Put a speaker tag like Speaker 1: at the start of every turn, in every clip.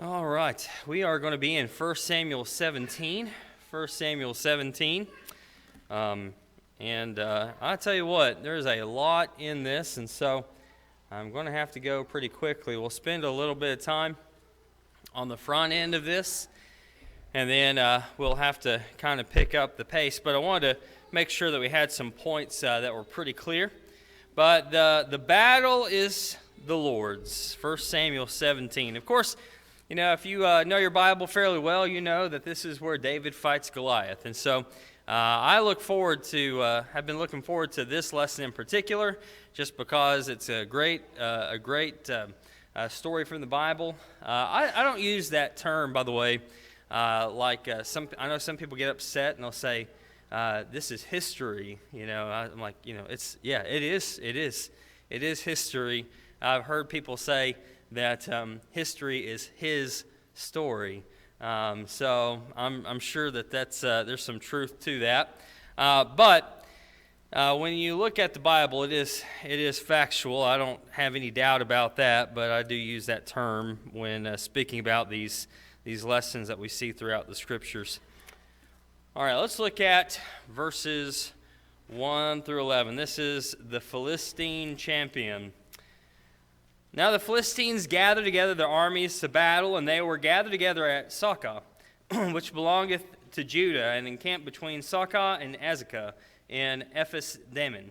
Speaker 1: All right, we are going to be in 1 Samuel 17. 1 Samuel 17. I tell you what, there's a lot in this, and so I'm going to have to go pretty quickly. We'll spend a little bit of time on the front end of this, and then we'll have to kind of pick up the pace. But I wanted to make sure that we had some points that were pretty clear. But the battle is the Lord's. 1 Samuel 17. Of course, you know, if you know your Bible fairly well, you know that this is where David fights Goliath. And so I have been looking forward to this lesson in particular, just because it's a great story from the Bible. I don't use that term, by the way, I know some people get upset and they'll say, this is history. You know, I'm like, you know, it is history. I've heard people say that history is his story. So I'm sure that there's some truth to that. But when you look at the Bible, it is factual. I don't have any doubt about that, but I do use that term when speaking about these lessons that we see throughout the Scriptures. All right, let's look at verses 1 through 11. This is the Philistine champion. Now the Philistines gathered together their armies to battle, and they were gathered together at Socoh, which belongeth to Judah, and encamped between Socoh and Azekah in Ephes-dammim.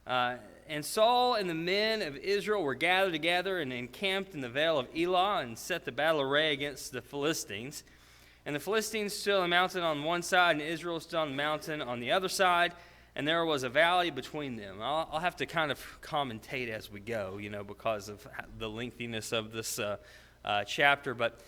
Speaker 1: And Saul and the men of Israel were gathered together and encamped in the vale of Elah, and set the battle array against the Philistines. And the Philistines stood on the mountain on one side, and Israel stood on the mountain on the other side, and there was a valley between them. I'll have to kind of commentate as we go, you know, because of the lengthiness of this chapter. But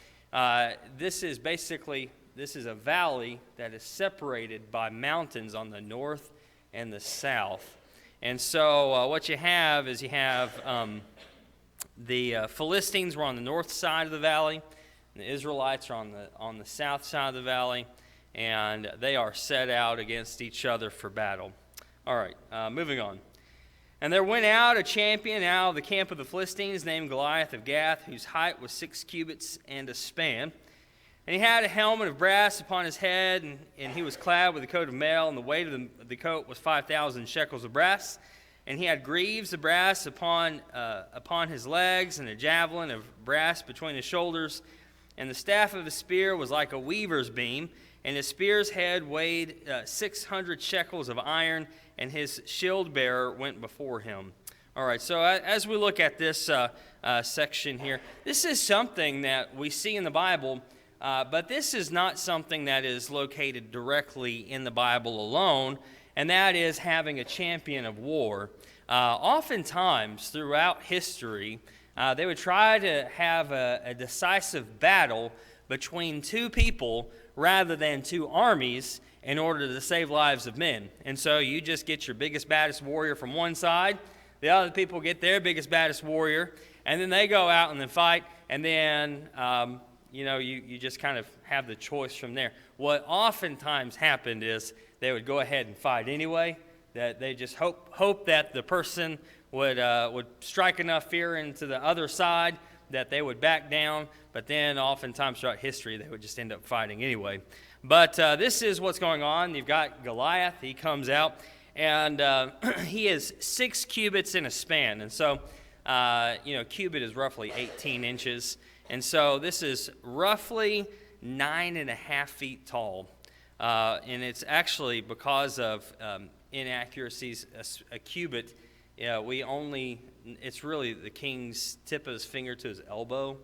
Speaker 1: this is a valley that is separated by mountains on the north and the south. And so what you have is the Philistines were on the north side of the valley, and the Israelites are on the south side of the valley. And they are set out against each other for battle. All right, moving on. And there went out a champion out of the camp of the Philistines named Goliath of Gath, whose height was 6 cubits and a span. And he had a helmet of brass upon his head, and he was clad with a coat of mail, and the weight of the coat was 5,000 shekels of brass. And he had greaves of brass upon his legs, and a javelin of brass between his shoulders. And the staff of his spear was like a weaver's beam, and his spear's head weighed 600 shekels of iron, and his shield bearer went before him. All right, so as we look at this section here, this is something that we see in the Bible, but this is not something that is located directly in the Bible alone, and that is having a champion of war. Oftentimes, throughout history, they would try to have a decisive battle between two people rather than two armies in order to save lives of men. And so you just get your biggest, baddest warrior from one side, the other people get their biggest, baddest warrior, and then they go out and then fight, and then you just kind of have the choice from there. What oftentimes happened is they would go ahead and fight anyway, that they just hope that the person would strike enough fear into the other side that they would back down, but then oftentimes throughout history they would just end up fighting anyway. But this is what's going on. You've got Goliath. He comes out, and he is 6 cubits in a span. And so, cubit is roughly 18 inches. And so this is roughly 9.5 feet tall. And it's actually because of inaccuracies, a cubit, it's really the king's tip of his finger to his elbow.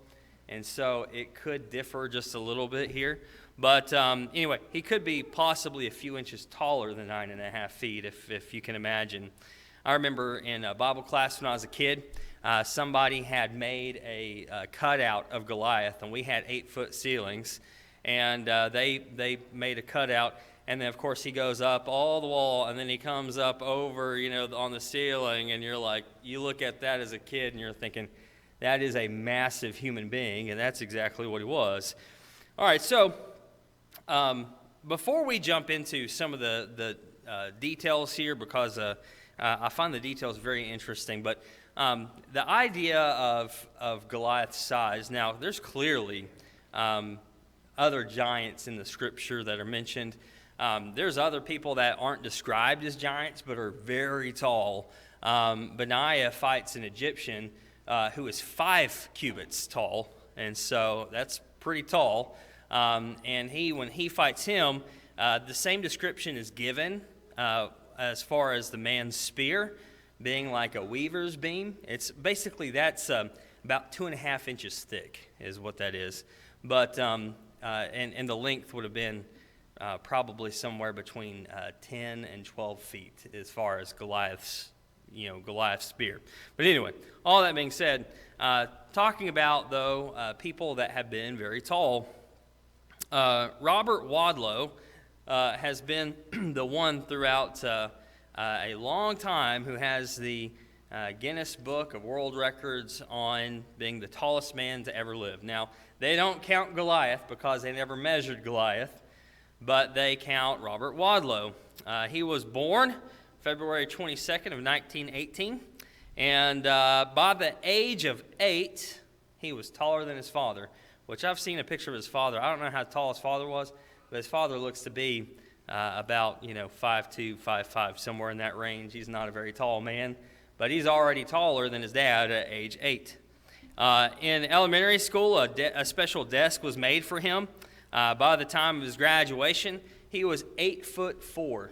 Speaker 1: And so it could differ just a little bit here. But anyway, he could be possibly a few inches taller than 9.5 feet, if you can imagine. I remember in Bible class when I was a kid, somebody had made a cutout of Goliath, and we had 8-foot ceilings. And they made a cutout, and then, of course, he goes up all the wall, and then he comes up over, on the ceiling, and you look at that as a kid, and you're thinking, that is a massive human being, and that's exactly what he was. All right, so before we jump into some of the details here, because I find the details very interesting, but The idea of Goliath's size, now there's clearly other giants in the scripture that are mentioned. There's other people that aren't described as giants but are very tall. Benaiah fights an Egyptian who is 5 cubits tall, and so that's pretty tall. And when he fights him, the same description is given as far as the man's spear being like a weaver's beam. It's basically that's about 2.5 inches thick is what that is. But and the length would have been probably somewhere between 10 and 12 feet as far as Goliath's spear. But anyway, all that being said, talking about though people that have been very tall, Robert Wadlow has been the one throughout a long time who has the Guinness Book of World Records on being the tallest man to ever live. Now, they don't count Goliath because they never measured Goliath, but they count Robert Wadlow. He was born February 22nd of 1918, and by the age of 8, he was taller than his father, which I've seen a picture of his father. I don't know how tall his father was, but his father looks to be about 5'2", 5'5", somewhere in that range. He's not a very tall man, but he's already taller than his dad at age 8. In elementary school, a special desk was made for him. By the time of his graduation, he was 8'4",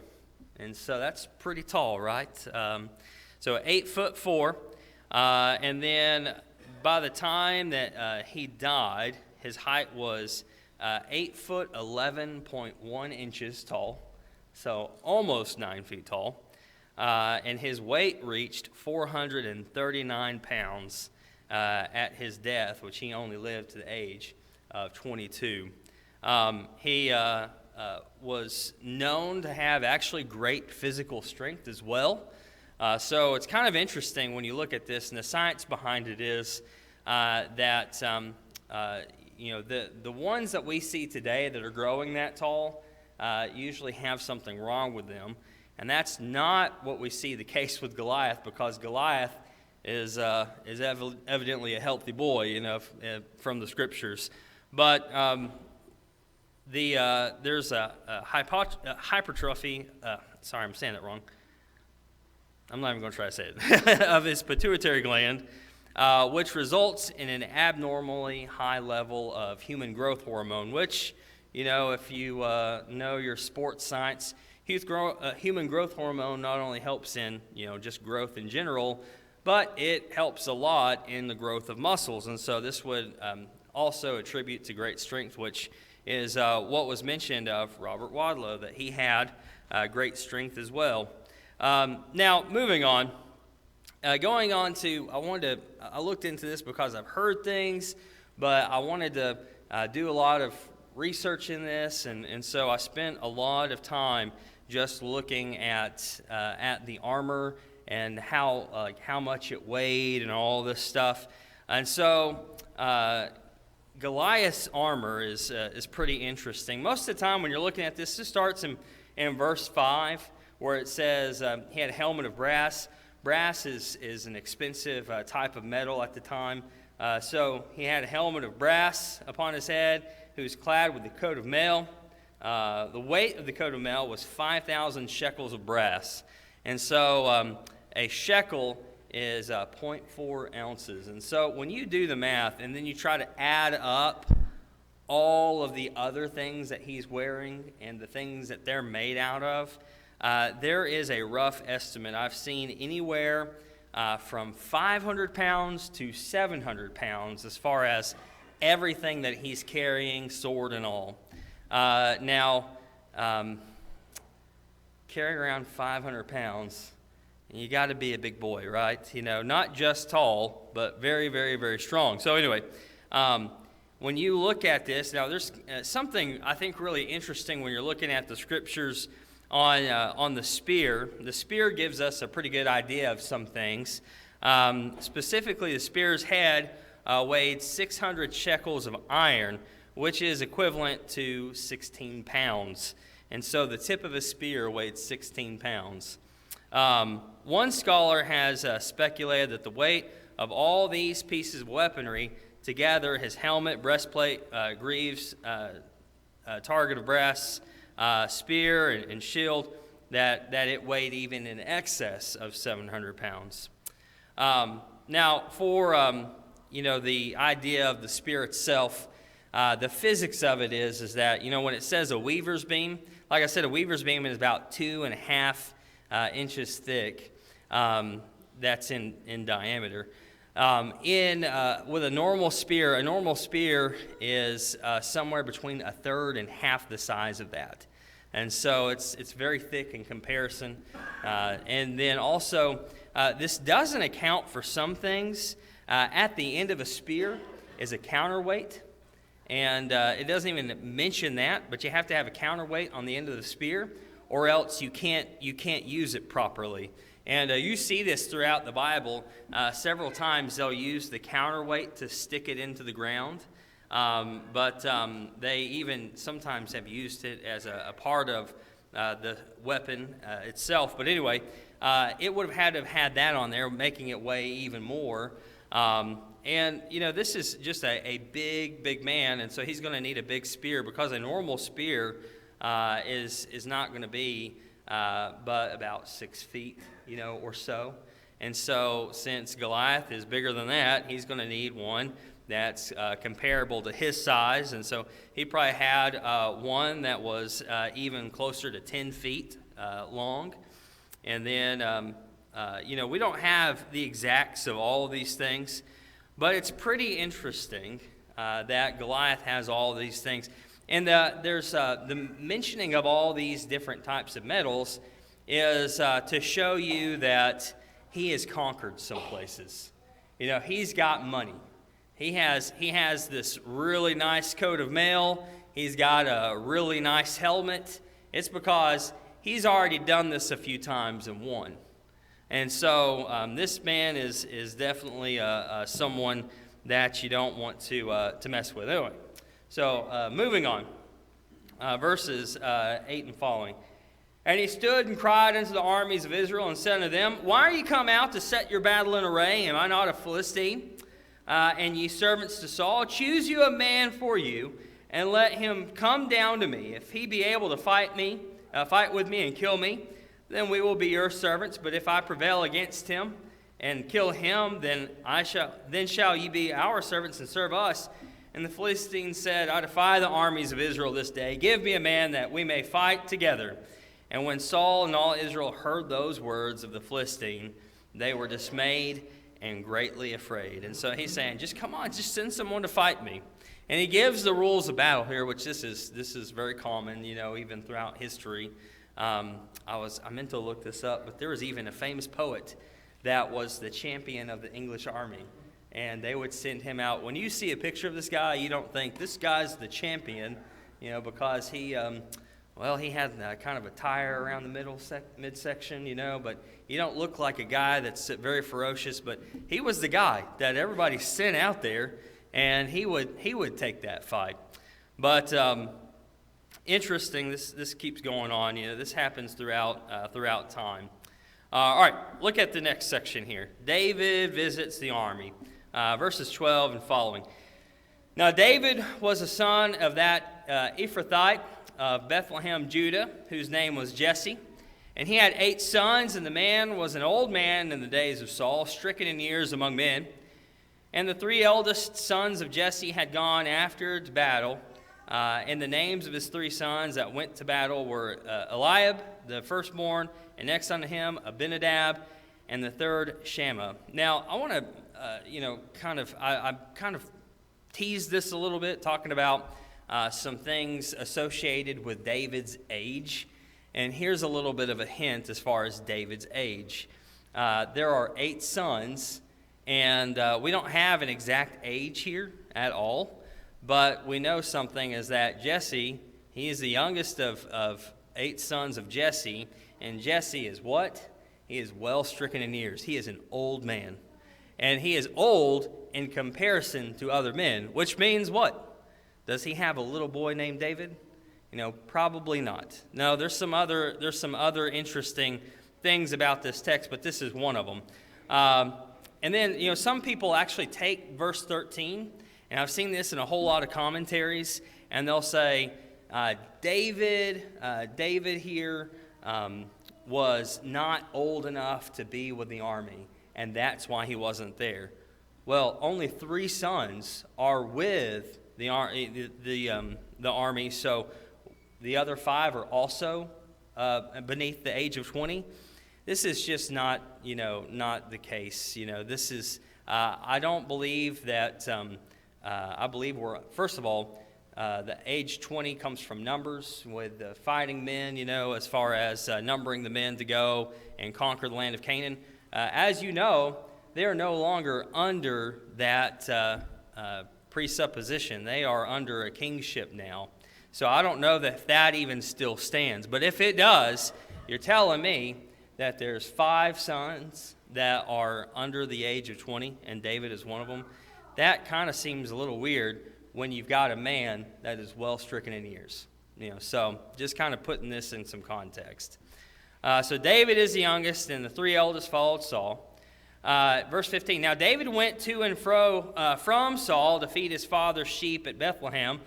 Speaker 1: and so that's pretty tall, right? So 8'4", and then by the time that he died, his height was 8 foot 11.1 inches tall, so almost 9 feet tall, and his weight reached 439 pounds at his death, which he only lived to the age of 22. He was known to have actually great physical strength as well. So it's kind of interesting when you look at this, and the science behind it is that the ones that we see today that are growing that tall usually have something wrong with them, and that's not what we see the case with Goliath, because Goliath is evidently a healthy boy, from the scriptures. But there's a hypertrophy. Sorry, I'm saying that wrong. I'm not even going to try to say it. Of his pituitary gland, which results in an abnormally high level of human growth hormone, which, if you know your sports science, human growth hormone not only helps in, just growth in general, but it helps a lot in the growth of muscles. And so this would also attribute to great strength, which is what was mentioned of Robert Wadlow, that he had great strength as well. Now, moving on. Going on to, I looked into this because I've heard things, but I wanted to do a lot of research in this, and so I spent a lot of time just looking at the armor and how much it weighed and all this stuff. And so Goliath's armor is pretty interesting. Most of the time when you're looking at this, it starts in verse 5, where it says he had a helmet of brass. Brass is an expensive type of metal at the time. So he had a helmet of brass upon his head, who was clad with a coat of mail. The weight of the coat of mail was 5,000 shekels of brass. And so a shekel is 0.4 ounces. And so when you do the math and then you try to add up all of the other things that he's wearing and the things that they're made out of, there is a rough estimate. I've seen anywhere from 500 pounds to 700 pounds as far as everything that he's carrying, sword and all. Now, carrying around 500 pounds, you got to be a big boy, right? Not just tall, but very, very, very strong. So anyway, when you look at this, now there's something I think really interesting when you're looking at the scriptures on the spear. The spear gives us a pretty good idea of some things. Specifically, the spear's head weighed 600 shekels of iron, which is equivalent to 16 pounds. And so the tip of a spear weighed 16 pounds. One scholar has speculated that the weight of all these pieces of weaponry together, his helmet, breastplate, greaves, target of brass, spear, and shield, that it weighed even in excess of 700 pounds. Now, for the idea of the spear itself, the physics of it is that, when it says a weaver's beam, like I said, a weaver's beam is about 2.5 inches thick. That's in diameter. With a normal spear is somewhere between a third and half the size of that. And so it's very thick in comparison. And then also, this doesn't account for some things. At the end of a spear is a counterweight. And it doesn't even mention that, but you have to have a counterweight on the end of the spear, or else you can't use it properly. And you see this throughout the Bible. Several times they'll use the counterweight to stick it into the ground. But they even sometimes have used it as a part of the weapon itself. But anyway, it would have had to have had that on there, making it weigh even more. And, this is just a big man, and so he's going to need a big spear, because a normal spear is not going to be but about 6 feet, or so. And so since Goliath is bigger than that, he's going to need one that's comparable to his size. And so he probably had one that was even closer to 10 feet long. And then, we don't have the exacts of all of these things, but it's pretty interesting that Goliath has all of these things. And there's the mentioning of all these different types of metals is to show you that he has conquered some places. He's got money. He has this really nice coat of mail. He's got a really nice helmet. It's because he's already done this a few times and won. And so this man is definitely someone that you don't want to mess with. Anyway, so moving on, verses 8 and following. And he stood and cried unto the armies of Israel and said unto them, Why are ye come out to set your battle in array? Am I not a Philistine? And ye servants to Saul, choose you a man for you, and let him come down to me. If he be able to fight with me and kill me, then we will be your servants. But if I prevail against him and kill him, then shall ye be our servants and serve us. And the Philistines said, I defy the armies of Israel this day. Give me a man that we may fight together. And when Saul and all Israel heard those words of the Philistine, they were dismayed and greatly afraid. And so he's saying, just come on, just send someone to fight me. And he gives the rules of battle here, which this is very common, even throughout history. I meant to look this up, but there was even a famous poet that was the champion of the English army. And they would send him out. When you see a picture of this guy, you don't think this guy's the champion, because he had kind of a tire around the midsection, but you don't look like a guy that's very ferocious. But he was the guy that everybody sent out there, and he would take that fight. But interesting, this keeps going on. This happens throughout time. All right, look at the next section here. David visits the army, verses 12 and following. Now David was a son of that Ephrathite of Bethlehem, Judah, whose name was Jesse. And he had 8 sons, and the man was an old man in the days of Saul, stricken in years among men. And the 3 eldest sons of Jesse had gone after to battle. And the names of his 3 sons that went to battle were Eliab, the firstborn, and next unto him Abinadab, and the third Shammah. Now, I want to, I kind of teased this a little bit, talking about some things associated with David's age. And here's a little bit of a hint as far as David's age. There are 8 sons, and we don't have an exact age here at all, but we know something is that Jesse, he is the youngest of 8 sons of Jesse, and Jesse is what? He is well stricken in years. He is an old man, and he is old in comparison to other men, which means what? Does he have a little boy named David? Probably not. No, there's some other interesting things about this text, but this is one of them. And then, some people actually take verse 13, and I've seen this in a whole lot of commentaries, and they'll say, David here was not old enough to be with the army, and that's why he wasn't there. Well, only 3 sons are with the army, so the other 5 are also beneath the age of 20. This is just not the case. This is, I don't believe that, I believe we're, first of all, the age 20 comes from numbers with the fighting men, as far as numbering the men to go and conquer the land of Canaan. As you know, they are no longer under that presupposition. They are under a kingship now. So I don't know that even still stands. But if it does, you're telling me that there's 5 sons that are under the age of 20, and David is one of them. That kind of seems a little weird when you've got a man that is well stricken in years. So just kind of putting this in some context. So David is the youngest, and the 3 eldest followed Saul. Verse 15, now David went to and fro from Saul to feed his father's sheep at Bethlehem.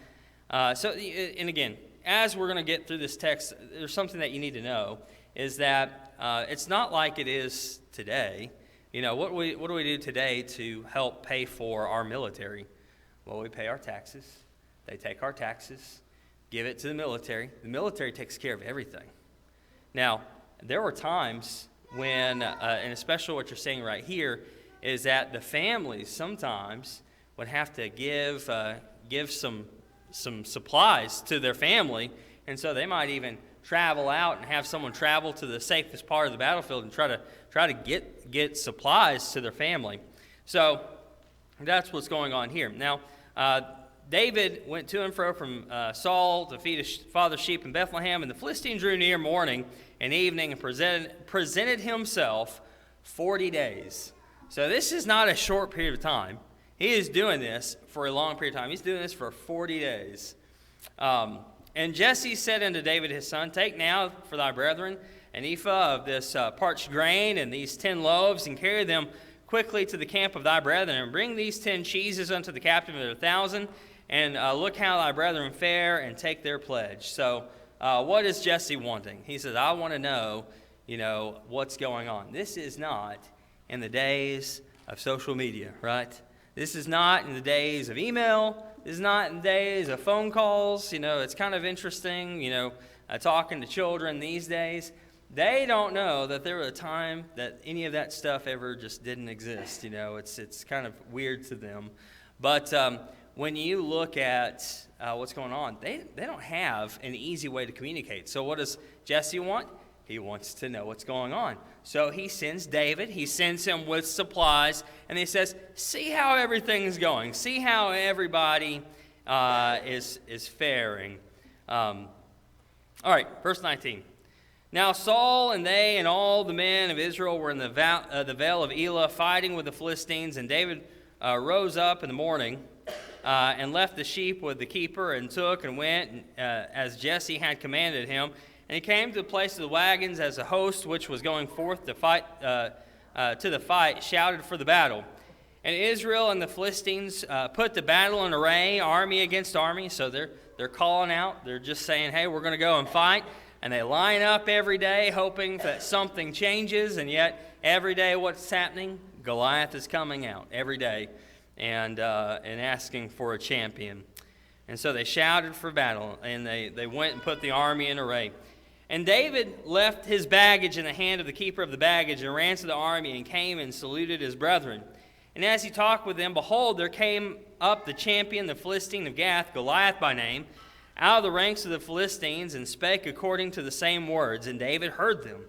Speaker 1: And again, as we're going to get through this text, there's something that you need to know, is that it's not like it is today. What do we do today to help pay for our military? Well, we pay our taxes. They take our taxes, give it to the military. The military takes care of everything. Now, there were times when, and especially what you're saying right here, is that the families sometimes would have to give some supplies to their family, and so they might even travel out and have someone travel to the safest part of the battlefield and try to get supplies to their family. So that's what's going on here. Now, David went to and fro from Saul to feed his father's sheep in Bethlehem, and the Philistine drew near morning and evening and presented himself 40 days. So this is not a short period of time. He is doing this for a long period of time. He's doing this for 40 days. And Jesse said unto David his son, take now for thy brethren an ephah of this parched grain and these 10 loaves, and carry them quickly to the camp of thy brethren, and bring these 10 cheeses unto the captain of their 1,000, and look how thy brethren fare, and take their pledge. So what is Jesse wanting? He says, I want to know, what's going on. This is not in the days of social media, right? This is not in the days of email. This is not in the days of phone calls. It's kind of interesting, talking to children these days. They don't know that there was a time that any of that stuff ever just didn't exist. It's kind of weird to them. But when you look at what's going on, they don't have an easy way to communicate. So what does Jesse want? He wants to know what's going on. So he sends David. He sends him with supplies, and he says, see how everything's going. See how everybody is faring. All right, verse 19. Now Saul and they and all the men of Israel were in the vale of Elah fighting with the Philistines, and David rose up in the morning and left the sheep with the keeper, and took and went as Jesse had commanded him. And he came to the place of the wagons as a host which was going forth to fight to the fight shouted for the battle. And Israel and the Philistines put the battle in array, army against army. So they're calling out. They're just saying, hey, we're going to go and fight. And they line up every day hoping that something changes. And yet every day what's happening? Goliath is coming out every day and asking for a champion. And so they shouted for battle, and they went and put the army in array. And David left his baggage in the hand of the keeper of the baggage, and ran to the army, and came and saluted his brethren. And as he talked with them, behold, there came up the champion, the Philistine of Gath, Goliath by name, out of the ranks of the Philistines, and spake according to the same words. And David heard them.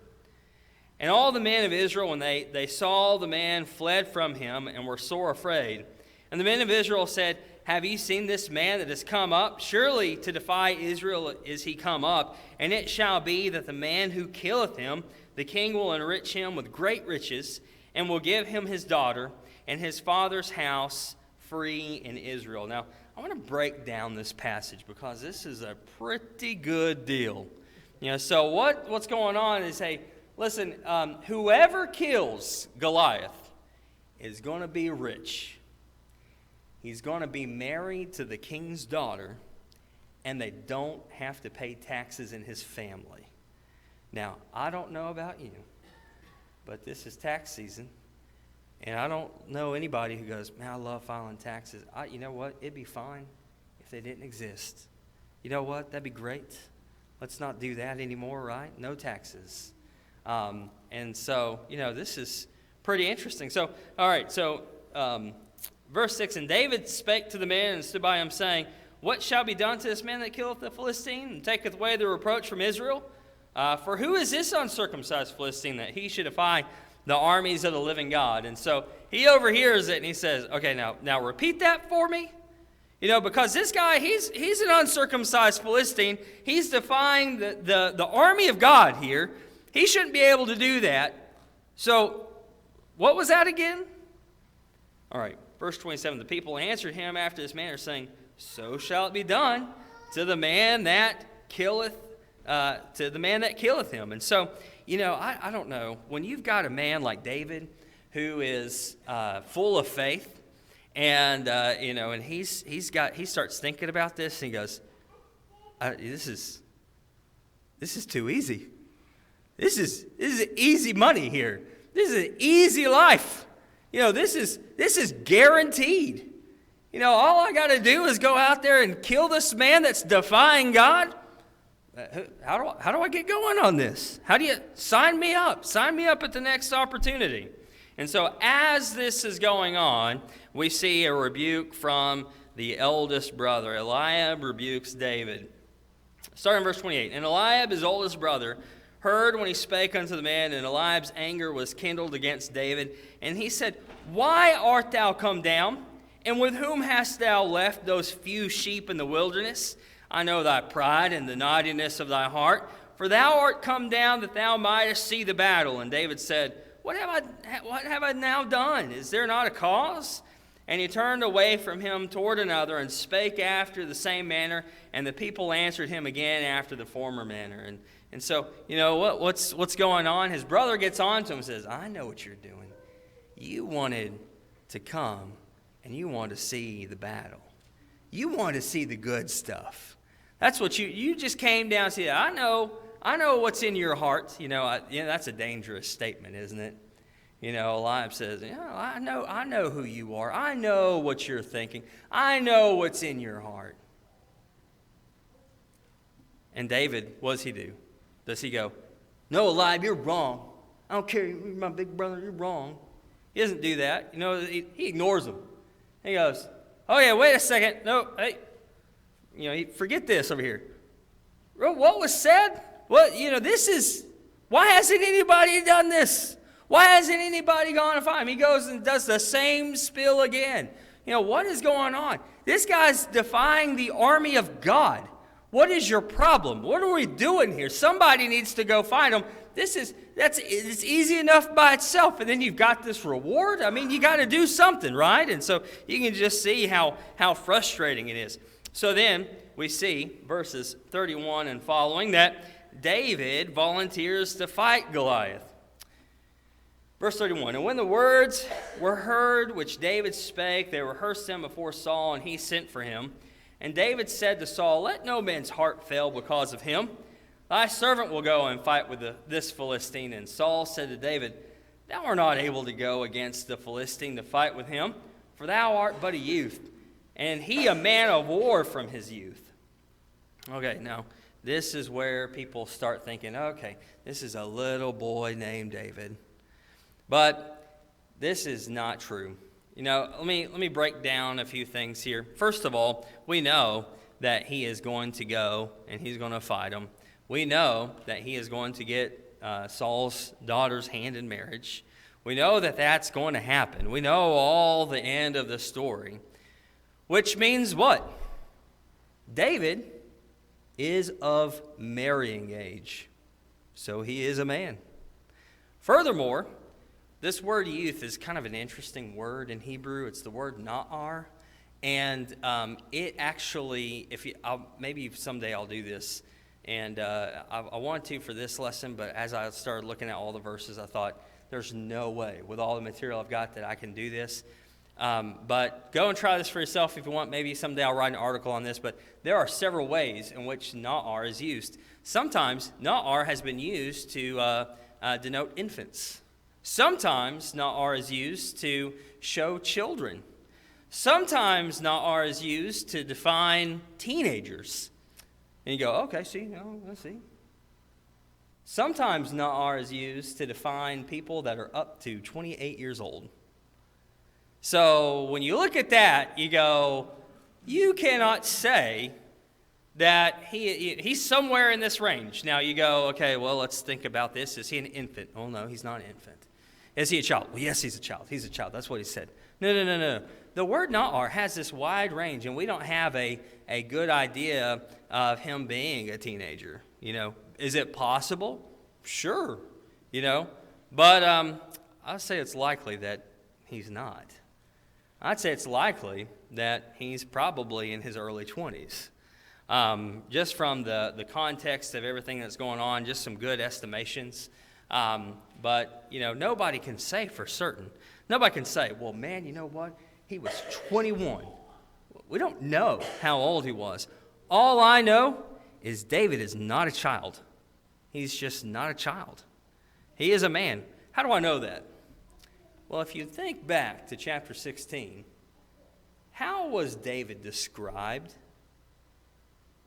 Speaker 1: And all the men of Israel, when they saw the man, fled from him, and were sore afraid. And the men of Israel said, have ye seen this man that has come up? Surely to defy Israel is he come up. And it shall be that the man who killeth him, the king will enrich him with great riches, and will give him his daughter and his father's house free in Israel. Now, I want to break down this passage because this is a pretty good deal. So what's going on is, hey, Listen, whoever kills Goliath is going to be rich. He's going to be married to the king's daughter, and they don't have to pay taxes in his family. Now, I don't know about you, but this is tax season, and I don't know anybody who goes, man, I love filing taxes. You know what? It'd be fine if they didn't exist. You know what? That'd be great. Let's not do that anymore, right? No taxes. And so, this is pretty interesting. So, all right, verse 6, and David spake to the man and stood by him, saying, what shall be done to this man that killeth the Philistine, and taketh away the reproach from Israel? For who is this uncircumcised Philistine, that he should defy the armies of the living God? And so he overhears it, and he says, okay, now repeat that for me. Because this guy, he's an uncircumcised Philistine. He's defying the army of God here. He shouldn't be able to do that. So what was that again? All right, verse 27, the people answered him after this manner, saying, so shall it be done to the man that killeth him. And so, I don't know. When you've got a man like David who is full of faith, and and he starts thinking about this, and he goes, this is too easy. This is easy money here. This is an easy life. This is guaranteed. All I got to do is go out there and kill this man that's defying God. How do I get going on this? How do you sign me up? Sign me up at the next opportunity. And so as this is going on, we see a rebuke from the eldest brother. Eliab rebukes David. Starting in verse 28. And Eliab, his oldest brother, heard when he spake unto the man, and Eliab's anger was kindled against David. And he said, why art thou come down? And with whom hast thou left those few sheep in the wilderness? I know thy pride and the naughtiness of thy heart, for thou art come down that thou mightest see the battle. And David said, what have I now done? Is there not a cause? And he turned away from him toward another, and spake after the same manner, and the people answered him again after the former manner. And so, what's going on? His brother gets on to him and says, I know what you're doing. You wanted to come, and you want to see the battle. You want to see the good stuff. That's what you just came down and said, I know what's in your heart. That's a dangerous statement, isn't it? Eliab says, I know who you are. I know what you're thinking. I know what's in your heart. And David, what does he do? Does he go, no, Eliab, you're wrong. I don't care. You're my big brother. You're wrong. He doesn't do that. He ignores him. He goes, oh, yeah, wait a second. No, hey, forget this over here. What was said? Well, why hasn't anybody done this? Why hasn't anybody gone to find him? He goes and does the same spiel again. What is going on? This guy's defying the army of God. What is your problem? What are we doing here? Somebody needs to go find him. It's easy enough by itself, and then you've got this reward. I mean, you got to do something, right? And so you can just see how frustrating it is. So then we see verses 31 and following that David volunteers to fight Goliath. Verse 31, and when the words were heard which David spake, they rehearsed them before Saul, and he sent for him. And David said to Saul, let no man's heart fail because of him. Thy servant will go and fight with this Philistine. And Saul said to David, thou art not able to go against the Philistine to fight with him, for thou art but a youth, and he a man of war from his youth. Okay, now, this is where people start thinking, okay, this is a little boy named David. But this is not true. Let me break down a few things here. First of all, we know that he is going to go and he's going to fight him. We know that he is going to get Saul's daughter's hand in marriage. We know that that's going to happen. We know all the end of the story. Which means what? David is of marrying age. So he is a man. Furthermore, this word youth is kind of an interesting word in Hebrew. It's the word na'ar. And it actually, maybe someday I'll do this. And I wanted to for this lesson, but as I started looking at all the verses, I thought, there's no way with all the material I've got that I can do this. But go and try this for yourself if you want. Maybe someday I'll write an article on this. But there are several ways in which na'ar is used. Sometimes na'ar has been used to denote infants. Sometimes na'ar is used to show children. Sometimes na'ar is used to define teenagers. And you go, okay, see, no, let's see. Sometimes na'ar is used to define people that are up to 28 years old. So when you look at that, you go, you cannot say that he's somewhere in this range. Now you go, okay, well, let's think about this. Is he an infant? Oh, no, he's not an infant. Is he a child? Well, yes, he's a child. He's a child. That's what he said. No. The word na'ar has this wide range, and we don't have a good idea of him being a teenager. Is it possible? Sure, But I'd say it's likely that he's not. I'd say it's likely that he's probably in his early 20s. Just from the context of everything that's going on, just some good estimations. But nobody can say for certain. Nobody can say, well, man, you know what? He was 21. We don't know how old he was. All I know is David is not a child. He's just not a child. He is a man. How do I know that? Well, if you think back to chapter 16, how was David described?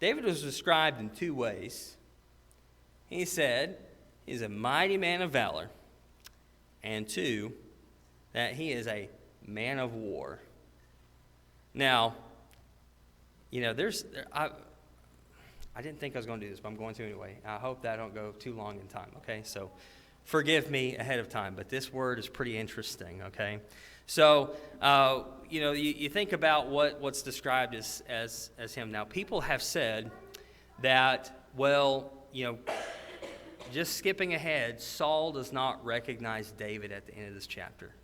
Speaker 1: David was described in two ways. He said he's a mighty man of valor, and two, that he is a man of war. Now, I didn't think I was going to do this, but I'm going to anyway. I hope that I don't go too long in time, okay? So forgive me ahead of time, but this word is pretty interesting, okay? So, you think about what's described as him. Now, people have said that, well, just skipping ahead, Saul does not recognize David at the end of this chapter.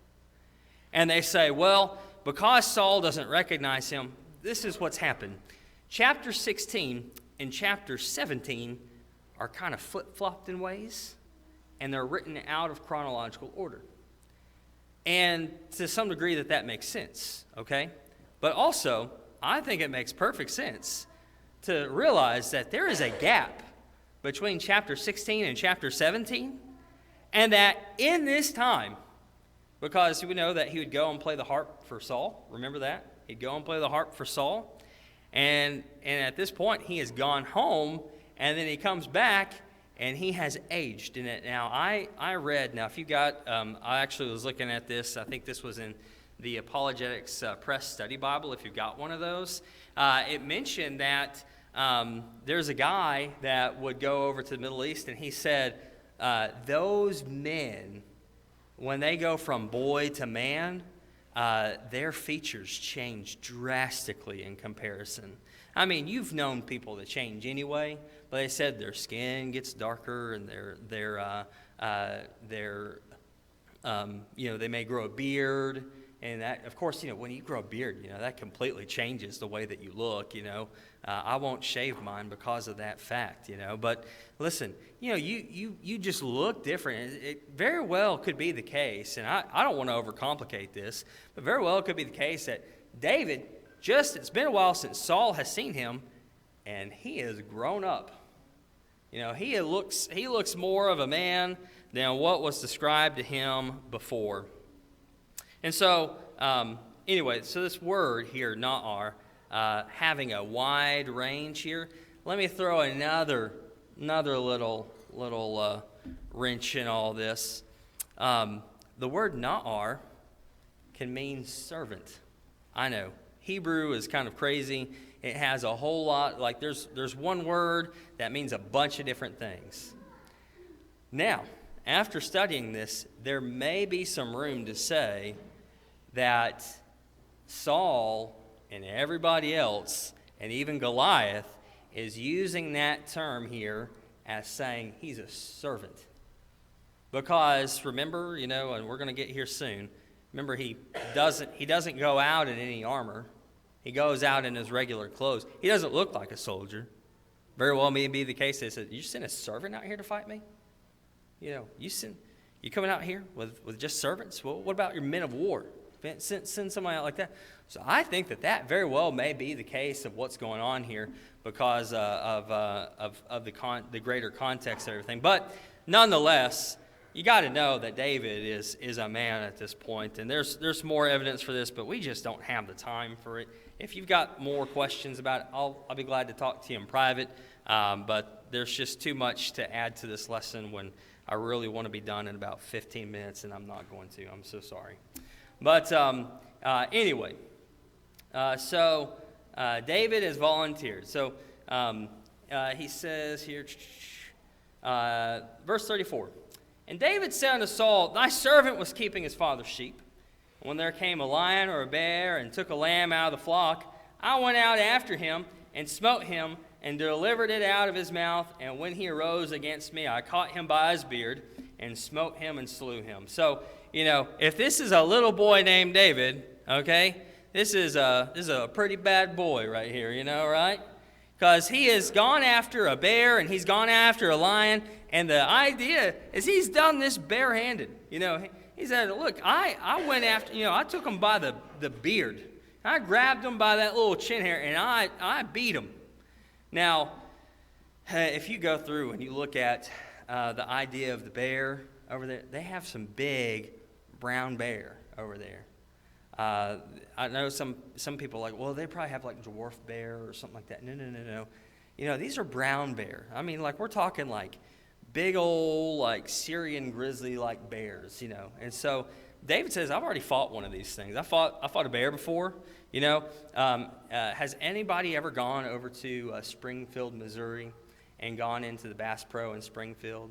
Speaker 1: And they say, well, because Saul doesn't recognize him, this is what's happened. Chapter 16 and chapter 17 are kind of flip-flopped in ways, and they're written out of chronological order. And to some degree that makes sense, okay? But also, I think it makes perfect sense to realize that there is a gap between chapter 16 and chapter 17, and that in this time, because we know that he would go and play the harp for Saul. Remember that? He'd go and play the harp for Saul. And at this point, he has gone home, and then he comes back, and he has aged in it. Now, I read, if you got, I actually was looking at this. I think this was in the Apologetics Press Study Bible, if you've got one of those. It mentioned that there's a guy that would go over to the Middle East, and he said, those men, when they go from boy to man, their features change drastically in comparison. I mean, you've known people that change anyway, but they said their skin gets darker and they may grow a beard. And that, of course, when you grow a beard, that completely changes the way that you look, I won't shave mine because of that fact, But listen, you just look different. It very well could be the case, and I don't want to overcomplicate this, but very well it could be the case that David, it's been a while since Saul has seen him, and he has grown up. He looks more of a man than what was described to him before. And so, so this word here, na'ar, having a wide range here, let me throw another little wrench in all this. The word na'ar can mean servant. I know, Hebrew is kind of crazy. It has a whole lot, like there's one word that means a bunch of different things. Now, after studying this, there may be some room to say that Saul and everybody else, and even Goliath, is using that term here as saying he's a servant. Because remember, and we're going to get here soon, remember he doesn't go out in any armor. He goes out in his regular clothes. He doesn't look like a soldier. Very well may be the case. They said, you send a servant out here to fight me? You coming out here with just servants? Well, what about your men of war? Send somebody out like that. So I think that very well may be the case of what's going on here because of the greater context of everything. But nonetheless, you got to know that David is a man at this point, and there's more evidence for this, but we just don't have the time for it. If you've got more questions about it, I'll be glad to talk to you in private. But there's just too much to add to this lesson when I really want to be done in about 15 minutes, and I'm not going to. I'm so sorry. But anyway, so David has volunteered. So he says here, verse 34, and David said unto Saul, thy servant was keeping his father's sheep. When there came a lion or a bear and took a lamb out of the flock, I went out after him and smote him and delivered it out of his mouth. And when he arose against me, I caught him by his beard and smote him and slew him. So, if this is a little boy named David, okay, this is a pretty bad boy right here, right? Because he has gone after a bear and he's gone after a lion, and the idea is he's done this barehanded. He said, look, I went after, I took him by the beard. I grabbed him by that little chin hair, and I beat him. Now, if you go through and you look at the idea of the bear over there, they have some big brown bear over there. I know some people are like, well, they probably have like dwarf bear or something like that. No. These are brown bear. I mean, like we're talking like big old like Syrian grizzly like bears, And so David says, I've already fought one of these things. I fought a bear before, Has anybody ever gone over to Springfield, Missouri, and gone into the Bass Pro in Springfield?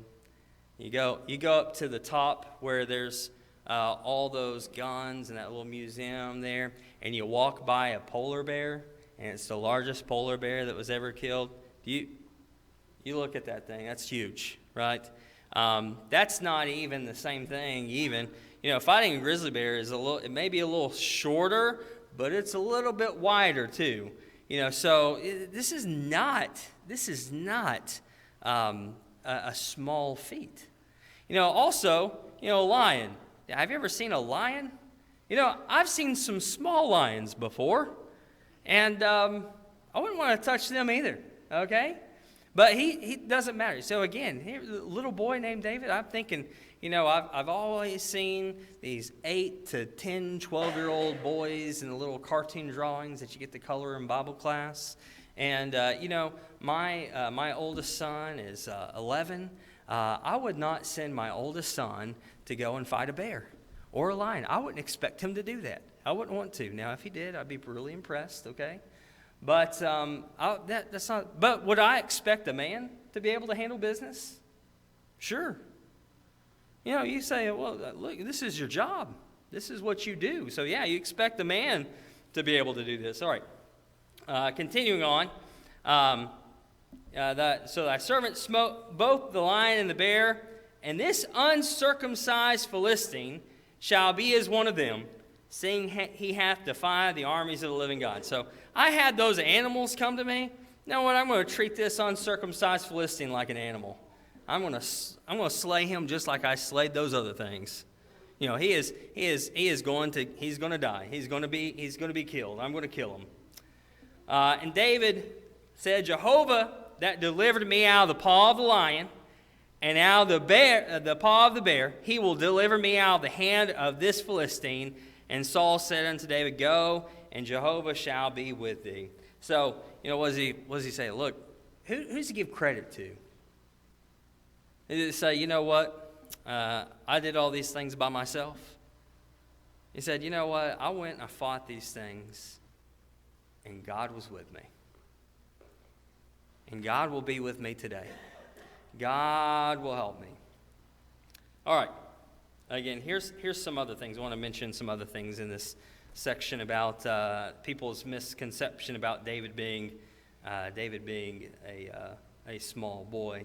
Speaker 1: You go up to the top where there's all those guns and that little museum there, and you walk by a polar bear, and it's the largest polar bear that was ever killed. You look at that thing. That's huge, right? That's not even the same thing. Even fighting a grizzly bear it may be a little shorter, but it's a little bit wider too. So this is not a small feat. Also, a lion. Have you ever seen a lion? I've seen some small lions before, and I wouldn't want to touch them either, okay? But he doesn't matter. So again, here, the little boy named David, I'm thinking, I've always seen these 8 to 10, 12-year-old boys in the little cartoon drawings that you get to color in Bible class. And, my oldest son is 11. I would not send my oldest son to go and fight a bear or a lion. I wouldn't expect him to do that. I wouldn't want to. Now, if he did, I'd be really impressed, okay? But that's not. But would I expect a man to be able to handle business? Sure. You say, well, look, this is your job. This is what you do. So, yeah, you expect a man to be able to do this. All right. Continuing on. So thy servant smote both the lion and the bear, and this uncircumcised Philistine shall be as one of them, seeing he hath defied the armies of the living God. So I had those animals come to me. Now what? I'm going to treat this uncircumcised Philistine like an animal. I'm going to slay him just like I slayed those other things. He's going to die. He's going to be killed. I'm going to kill him. And David said, Jehovah that delivered me out of the paw of the lion and out of the paw of the bear, he will deliver me out of the hand of this Philistine. And Saul said unto David, Go, and Jehovah shall be with thee. So, what does he say? Look, who does he give credit to? Did he say, I did all these things by myself? He said, I went and I fought these things, and God was with me. And God will be with me today. God will help me. All right. Again, here's some other things. I want to mention some other things in this section about people's misconception about David being a small boy.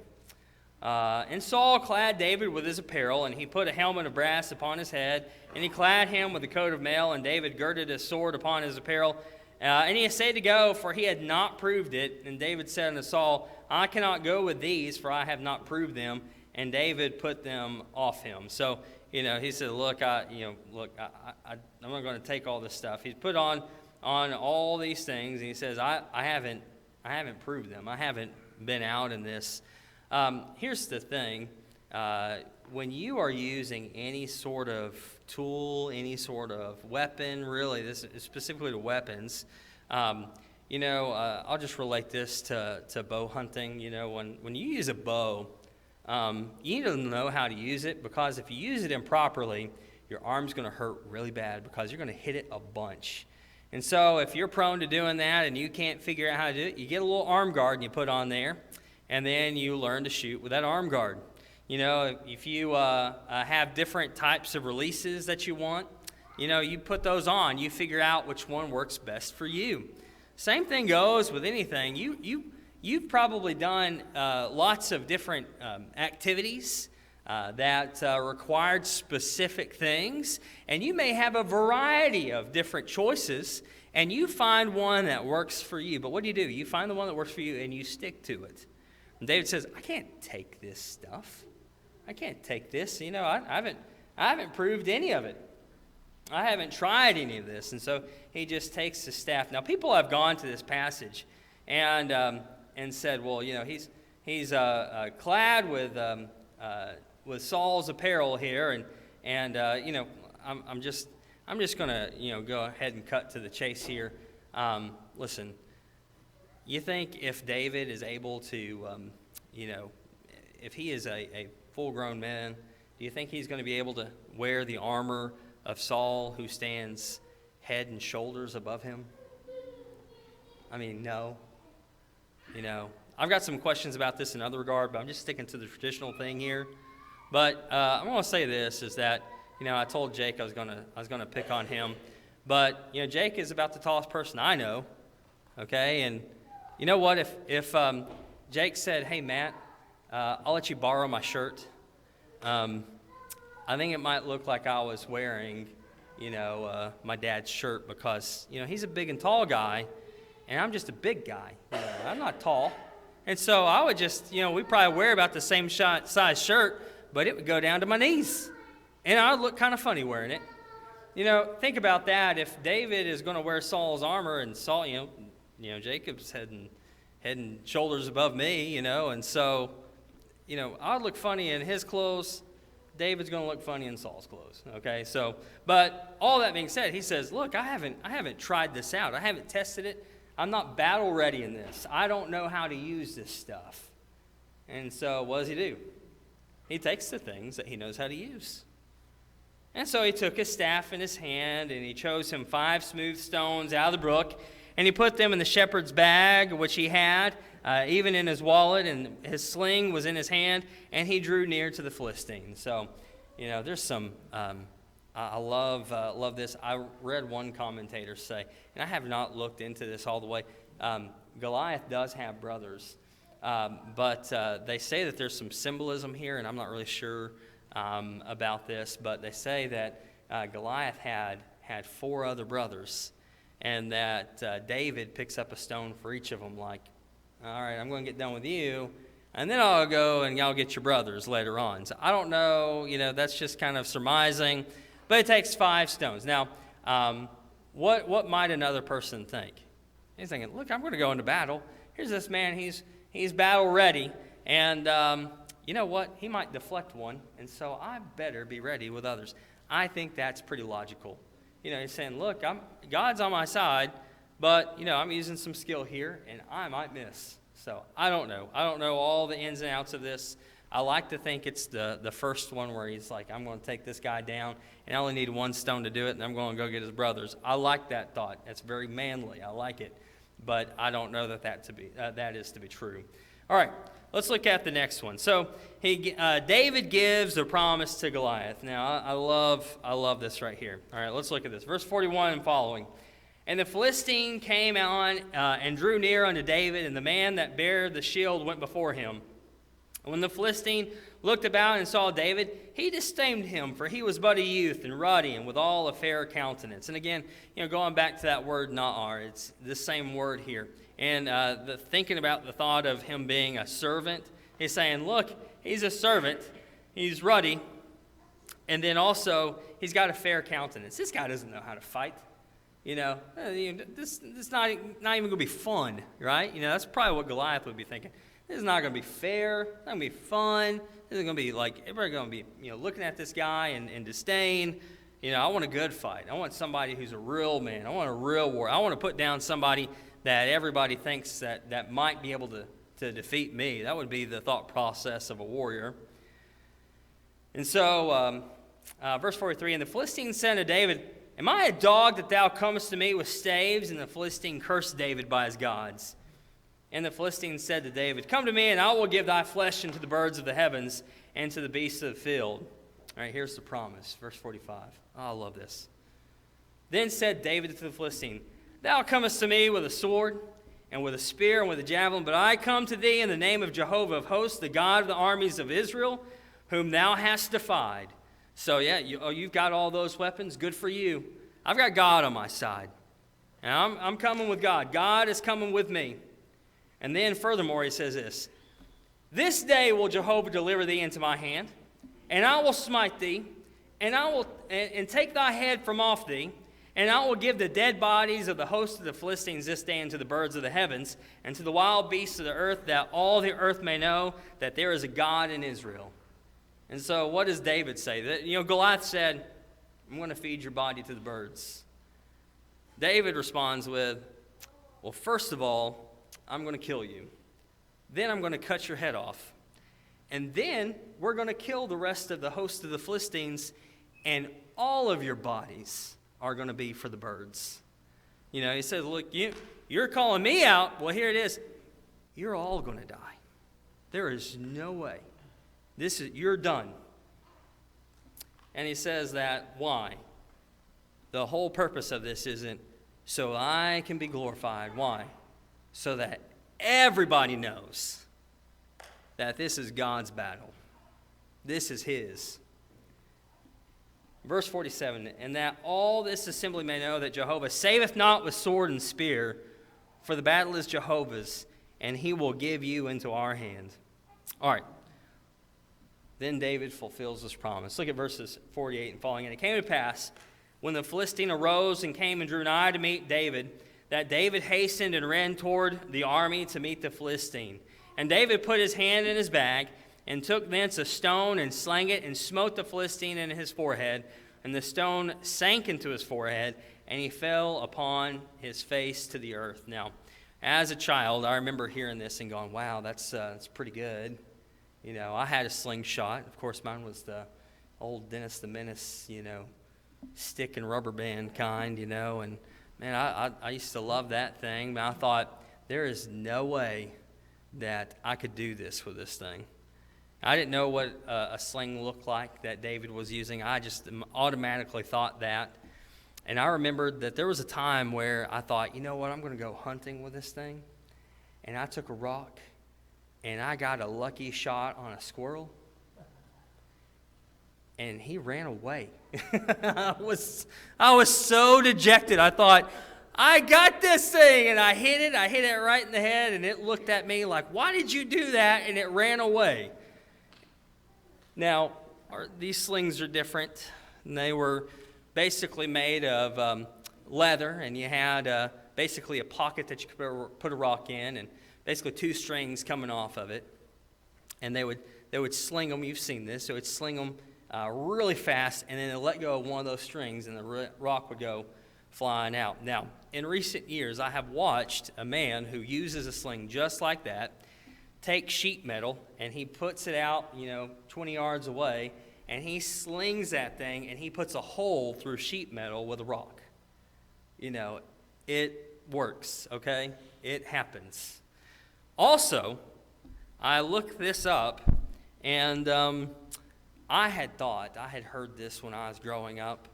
Speaker 1: And Saul clad David with his apparel, and he put a helmet of brass upon his head, and he clad him with a coat of mail, and David girded his sword upon his apparel, And he essayed to go, for he had not proved it. And David said unto Saul, I cannot go with these, for I have not proved them. And David put them off him. So, he said, look, I'm not going to take all this stuff. He's put on all these things, and he says, I haven't proved them. I haven't been out in this. Here's the thing. When you are using any sort of tool, any sort of weapon, really, this is specifically to weapons, I'll just relate this to bow hunting. When you use a bow, you need to know how to use it, because if you use it improperly, your arm's going to hurt really bad because you're going to hit it a bunch. And so if you're prone to doing that and you can't figure out how to do it, you get a little arm guard and you put on there, and then you learn to shoot with that arm guard. If you have different types of releases that you want, you put those on. You figure out which one works best for you. Same thing goes with anything. You've probably done lots of different activities that required specific things, and you may have a variety of different choices, and you find one that works for you. But what do? You find the one that works for you, and you stick to it. And David says, I can't take this stuff. I can't take this. I haven't proved any of it. I haven't tried any of this. And so he just takes the staff. Now, people have gone to this passage and said, well, he's clad with Saul's apparel here, and I'm just going to go ahead and cut to the chase here. Listen, you think if David is able to, if he is a full-grown man, do you think he's going to be able to wear the armor of Saul, who stands head and shoulders above him? I mean, no. I've got some questions about this in other regard, but I'm just sticking to the traditional thing here. But I'm going to say this, is that, I told Jake I was going to pick on him. But, Jake is about the tallest person I know, okay? And you know what? If Jake said, hey, Matt, I'll let you borrow my shirt, I think it might look like I was wearing, my dad's shirt, because, he's a big and tall guy, and I'm just a big guy. I'm not tall. And so I would just, we probably wear about the same size shirt, but it would go down to my knees. And I would look kind of funny wearing it. Think about that. If David is going to wear Saul's armor, and Saul, Jacob's head and shoulders above me, and so, I would look funny in his clothes. David's going to look funny in Saul's clothes, okay? So, but all that being said, he says, look, I haven't tried this out. I haven't tested it. I'm not battle ready in this. I don't know how to use this stuff. And so what does he do? He takes the things that he knows how to use. And so he took his staff in his hand, and he chose him 5 smooth stones out of the brook, and he put them in the shepherd's bag, which he had, even in his wallet, and his sling was in his hand, and he drew near to the Philistine. So, there's some, I love this. I read one commentator say, and I have not looked into this all the way, Goliath does have brothers, but they say that there's some symbolism here, and I'm not really sure about this, but they say that Goliath had 4 other brothers, and that David picks up a stone for each of them, like, all right, I'm going to get done with you, and then I'll go and y'all get your brothers later on. So I don't know, that's just kind of surmising, but it takes 5 stones. Now, what might another person think? He's thinking, look, I'm going to go into battle. Here's this man, he's battle ready, and you know what? He might deflect one, and so I better be ready with others. I think that's pretty logical. He's saying, look, God's on my side, but, I'm using some skill here, and I might miss. So I don't know. I don't know all the ins and outs of this. I like to think it's the first one where he's like, I'm going to take this guy down, and I only need 1 stone to do it, and I'm going to go get his brothers. I like that thought. That's very manly. I like it. But I don't know that is to be true. All right, let's look at the next one. So David gives the promise to Goliath. Now, I love this right here. All right, let's look at this. Verse 41 and following. And the Philistine came on and drew near unto David, and the man that bare the shield went before him. And when the Philistine looked about and saw David, he disdained him, for he was but a youth and ruddy and with all a fair countenance. And again, going back to that word na'ar, it's the same word here. And thinking about the thought of him being a servant, he's saying, look, he's a servant, he's ruddy, and then also he's got a fair countenance. This guy doesn't know how to fight. This is not even going to be fun, right? That's probably what Goliath would be thinking. This is not going to be fair. It's not going to be fun. This is going to be like, everybody's going to be, looking at this guy in disdain. I want a good fight. I want somebody who's a real man. I want a real war. I want to put down somebody that everybody thinks that might be able to defeat me. That would be the thought process of a warrior. And so, verse 43, and the Philistine said to David, am I a dog that thou comest to me with staves? And the Philistine cursed David by his gods. And the Philistine said to David, come to me, and I will give thy flesh unto the birds of the heavens and to the beasts of the field. All right, here's the promise, verse 45. Oh, I love this. Then said David to the Philistine, thou comest to me with a sword and with a spear and with a javelin, but I come to thee in the name of Jehovah of hosts, the God of the armies of Israel, whom thou hast defied. So, you've got all those weapons. Good for you. I've got God on my side. And I'm coming with God. God is coming with me. And then furthermore, he says this day will Jehovah deliver thee into my hand, and I will smite thee, and I will and take thy head from off thee, and I will give the dead bodies of the host of the Philistines this day unto the birds of the heavens, and to the wild beasts of the earth, that all the earth may know that there is a God in Israel. And so what does David say? Goliath said, I'm going to feed your body to the birds. David responds with, well, first of all, I'm going to kill you. Then I'm going to cut your head off. And then we're going to kill the rest of the host of the Philistines, and all of your bodies are going to be for the birds. He says, look, you're calling me out. Well, here it is. You're all going to die. There is no way. You're done. And he says that, why? The whole purpose of this isn't so I can be glorified. Why? So that everybody knows that this is God's battle. This is his. Verse 47, and that all this assembly may know that Jehovah saveth not with sword and spear, for the battle is Jehovah's, and he will give you into our hand. All right. Then David fulfills this promise. Look at verses 48 and following. And it came to pass, when the Philistine arose and came and drew nigh to meet David, that David hastened and ran toward the army to meet the Philistine. And David put his hand in his bag, and took thence a stone, and slang it, and smote the Philistine in his forehead. And the stone sank into his forehead, and he fell upon his face to the earth. Now, as a child, I remember hearing this and going, wow, that's pretty good. I had a slingshot. Of course, mine was the old Dennis the Menace, stick and rubber band kind, and man, I used to love that thing, but I thought, there is no way that I could do this with this thing. I didn't know what a sling looked like that David was using. I just automatically thought that. And I remembered that there was a time where I thought, you know what, I'm going to go hunting with this thing. And I took a rock, and I got a lucky shot on a squirrel. And he ran away. I was so dejected. I thought, I got this thing, and I hit it right in the head, and it looked at me like, why did you do that? And it ran away. Now, these slings are different. And they were basically made of leather, and you had basically a pocket that you could put a rock in, and basically two strings coming off of it. And they would sling them. You've seen this. So it's sling them really fast, and then they'll let go of one of those strings, and the rock would go flying out. Now, in recent years, I have watched a man who uses a sling just like that take sheet metal, and he puts it out, 20 yards away, and he slings that thing, and he puts a hole through sheet metal with a rock. It works, okay? It happens. Also, I looked this up, and I had heard this when I was growing up,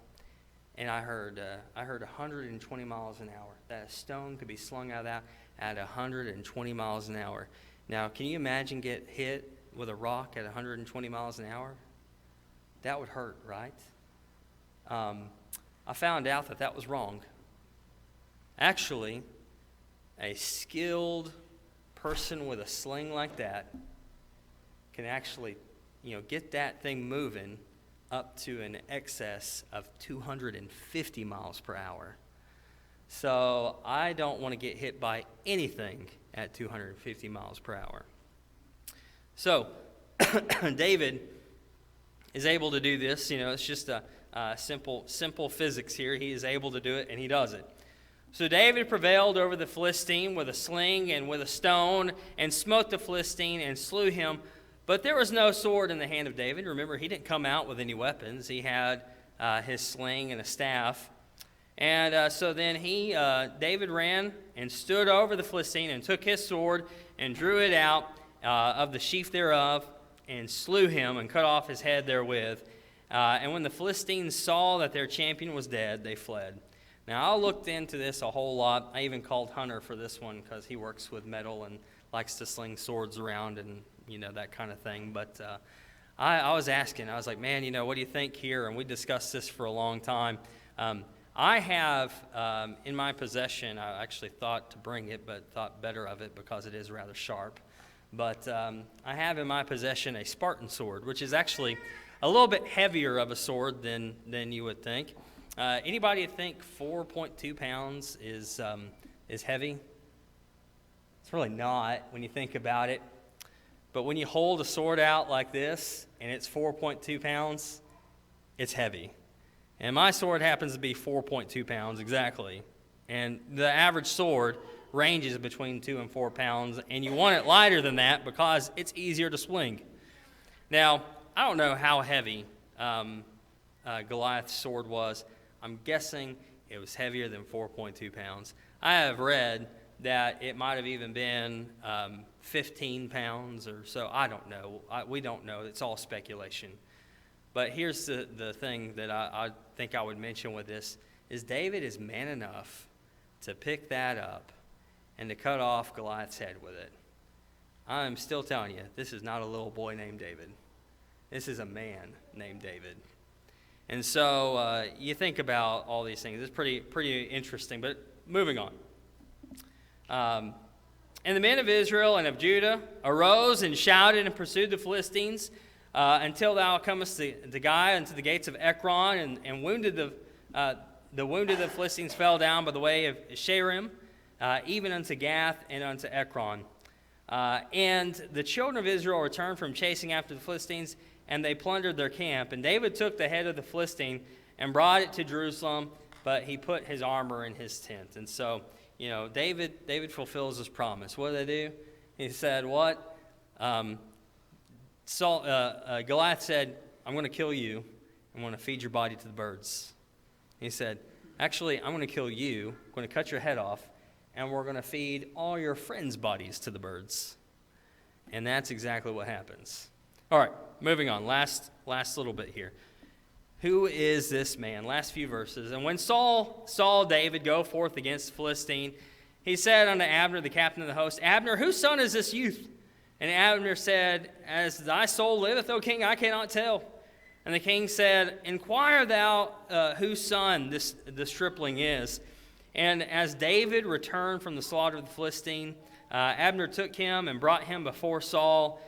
Speaker 1: and I heard 120 miles an hour, that a stone could be slung out of that at 120 miles an hour. Now, can you imagine get hit with a rock at 120 miles an hour? That would hurt, right? I found out that was wrong. Actually, a skilled person with a sling like that can actually, get that thing moving up to an excess of 250 miles per hour. So I don't want to get hit by anything at 250 miles per hour. So David is able to do this. It's just a simple physics here. He is able to do it, and he does it. So David prevailed over the Philistine with a sling and with a stone, and smote the Philistine and slew him. But there was no sword in the hand of David. Remember, he didn't come out with any weapons. He had his sling and a staff. And so then David ran and stood over the Philistine and took his sword and drew it out of the sheath thereof and slew him and cut off his head therewith. And when the Philistines saw that their champion was dead, they fled. Now, I looked into this a whole lot. I even called Hunter for this one because he works with metal and likes to sling swords around and, that kind of thing. But I was asking. I was like, man, what do you think here? And we discussed this for a long time. I have in my possession, I actually thought to bring it, but thought better of it because it is rather sharp. But I have in my possession a Spartan sword, which is actually a little bit heavier of a sword than you would think. Anybody think 4.2 pounds is heavy? It's really not when you think about it. But when you hold a sword out like this and it's 4.2 pounds, it's heavy. And my sword happens to be 4.2 pounds exactly. And the average sword ranges between 2 and 4 pounds, and you want it lighter than that because it's easier to swing. Now, I don't know how heavy Goliath's sword was. I'm guessing it was heavier than 4.2 pounds. I have read that it might have even been 15 pounds or so. I don't know. We don't know. It's all speculation. But here's the thing that I think I would mention with this is David is man enough to pick that up and to cut off Goliath's head with it. I'm still telling you, this is not a little boy named David. This is a man named David. And so you think about all these things. It's pretty interesting. But moving on. And the men of Israel and of Judah arose and shouted and pursued the Philistines until thou comest to Giah and to the gates of Ekron, and wounded the wounded of the Philistines fell down by the way of Shaaraim, even unto Gath and unto Ekron. And the children of Israel returned from chasing after the Philistines, and they plundered their camp. And David took the head of the Philistine and brought it to Jerusalem, but he put his armor in his tent. And so, David fulfills his promise. What did they do? He said, what? Goliath said, I'm going to kill you. I'm going to feed your body to the birds. He said, actually, I'm going to kill you. I'm going to cut your head off, and we're going to feed all your friends' bodies to the birds. And that's exactly what happens. All right, moving on. Last little bit here. Who is this man? Last few verses. And when Saul saw David go forth against the Philistine, he said unto Abner, the captain of the host, Abner, whose son is this youth? And Abner said, As thy soul liveth, O king, I cannot tell. And the king said, Inquire thou whose son this stripling is. And as David returned from the slaughter of the Philistine, Abner took him and brought him before Saul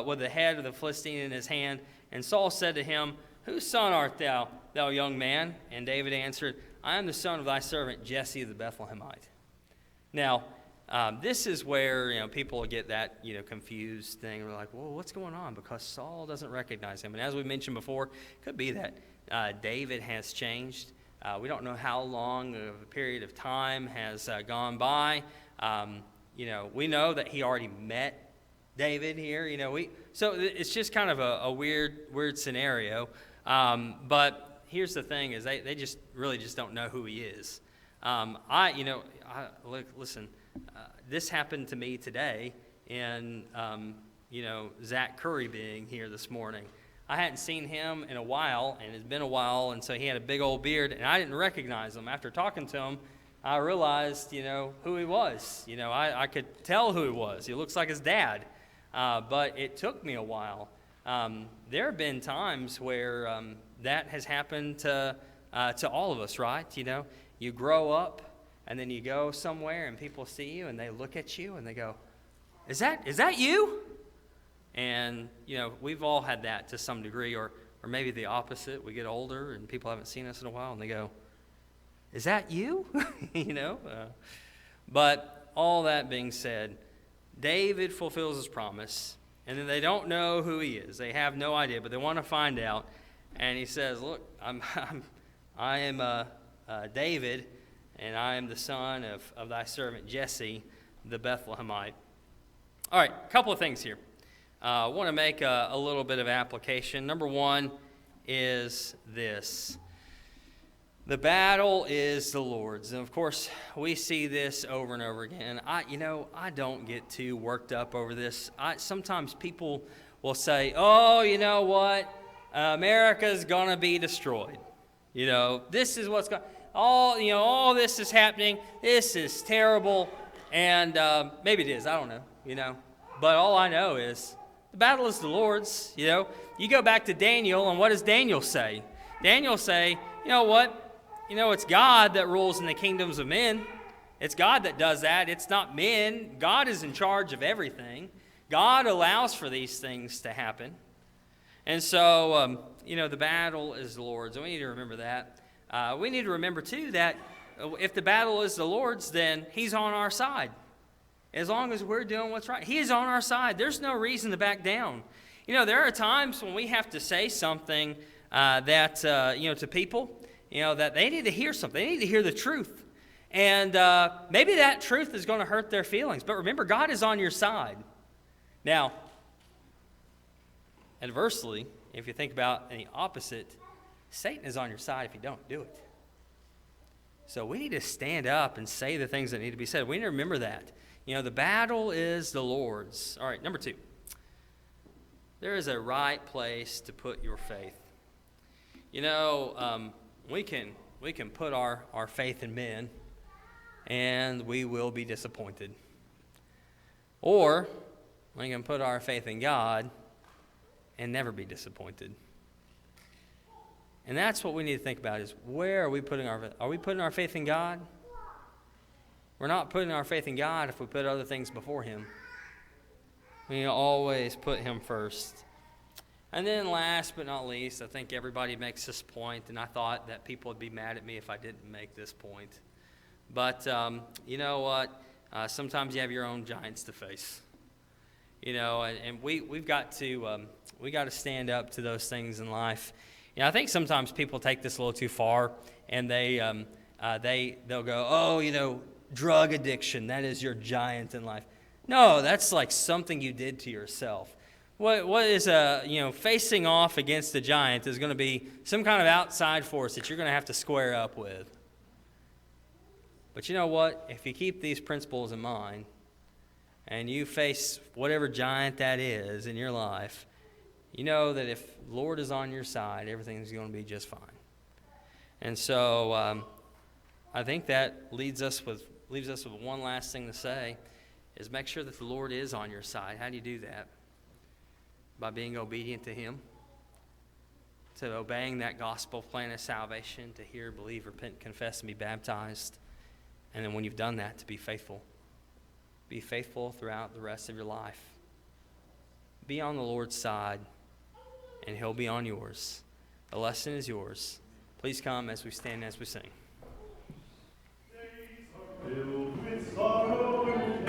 Speaker 1: with the head of the Philistine in his hand. And Saul said to him, Whose son art thou, thou young man? And David answered, I am the son of thy servant Jesse the Bethlehemite. Now, this is where people get that confused thing. We're like, well, what's going on? Because Saul doesn't recognize him. And as we mentioned before, it could be that David has changed. We don't know how long of a period of time has gone by. We know that he already met David here. So it's just kind of a weird scenario. But here's the thing: is they just really just don't know who he is. Listen. This happened to me today in, Zach Curry being here this morning. I hadn't seen him in a while, and it's been a while, and so he had a big old beard, and I didn't recognize him. After talking to him, I realized, who he was. I could tell who he was. He looks like his dad. but it took me a while. There have been times where that has happened to all of us, right? You know, you grow up and then you go somewhere and people see you and they look at you and they go, is that you? And, you know, we've all had that to some degree, or maybe the opposite. We get older and people haven't seen us in a while and they go, is that you? You know? But all that being said, David fulfills his promise, and then they don't know who he is. They have no idea, but they want to find out. And he says, look, I am David, and I am the son of thy servant Jesse, the Bethlehemite. All right, a couple of things here. I want to make a little bit of application. Number one is this. The battle is the Lord's. And of course, we see this over and over again. I don't get too worked up over this. Sometimes people will say, oh, you know what? America's going to be destroyed. You know, this is what's going all this is happening. This is terrible. And maybe it is. I don't know, you know. But all I know is the battle is the Lord's. You know, you go back to Daniel, and what does Daniel say? Daniel say, you know what? You know, it's God that rules in the kingdoms of men. It's God that does that. It's not men. God is in charge of everything. God allows for these things to happen. And so, the battle is the Lord's. And we need to remember that. We need to remember, too, that if the battle is the Lord's, then He's on our side. As long as we're doing what's right, He is on our side. There's no reason to back down. You know, there are times when we have to say something to people, that they need to hear something. They need to hear the truth. And maybe that truth is going to hurt their feelings. But remember, God is on your side. Now, adversely, if you think about the opposite, Satan is on your side if you don't do it. So we need to stand up and say the things that need to be said. We need to remember that. The battle is the Lord's. All right, number two. There is a right place to put your faith. We can put our faith in men, and we will be disappointed. Or we can put our faith in God and never be disappointed. And that's what we need to think about is, where are we putting our faith? Are we putting our faith in God? We're not putting our faith in God if we put other things before Him. We need to always put Him first. And then last but not least, I think everybody makes this point, and I thought that people would be mad at me if I didn't make this point. But you know what? Sometimes you have your own giants to face. And we've got to stand up to those things in life. I think sometimes people take this a little too far, and they'll go, oh, drug addiction, that is your giant in life. No, that's like something you did to yourself. What is facing off against a giant is going to be some kind of outside force that you're going to have to square up with. But you know what? If you keep these principles in mind and you face whatever giant that is in your life, you know that if the Lord is on your side, everything's going to be just fine. And so I think that leaves us with one last thing to say, is make sure that the Lord is on your side. How do you do that? By being obedient to Him, to obeying that gospel plan of salvation, to hear, believe, repent, confess, and be baptized. And then when you've done that, to be faithful. Be faithful throughout the rest of your life. Be on the Lord's side, and He'll be on yours. The lesson is yours. Please come as we stand, as we sing.